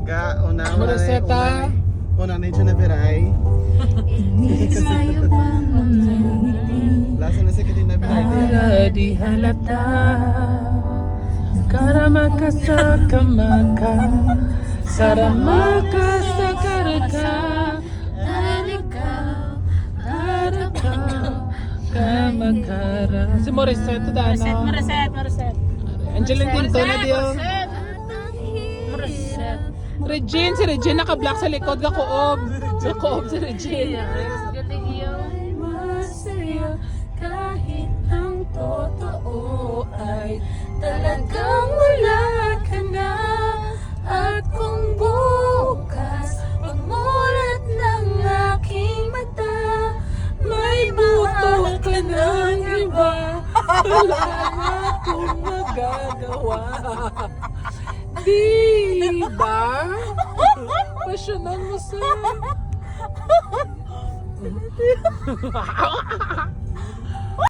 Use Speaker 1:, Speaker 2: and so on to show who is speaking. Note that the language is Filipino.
Speaker 1: Reseta.
Speaker 2: Una na yung nabiray. Lasa na sa kitin nabiray.
Speaker 1: Di halata. Karamaka sa kamaka. Saramaka sa karaka. Arika. Kamakara. Si Morissette to dano.
Speaker 3: Mariset.
Speaker 1: Angeline Quinto na diyo.
Speaker 3: Mariset.
Speaker 1: Regine, si Regine naka-black sa likod ka koob. Sa koob si Regine.
Speaker 3: Galing yun.
Speaker 4: Masaya kahit ang totoo ay talagang wala ka na. At kung bukas pagmulat ng aking mata may buto ka ng iba, wala na akong magagawa.
Speaker 1: Diba? Pasyonan mo sa...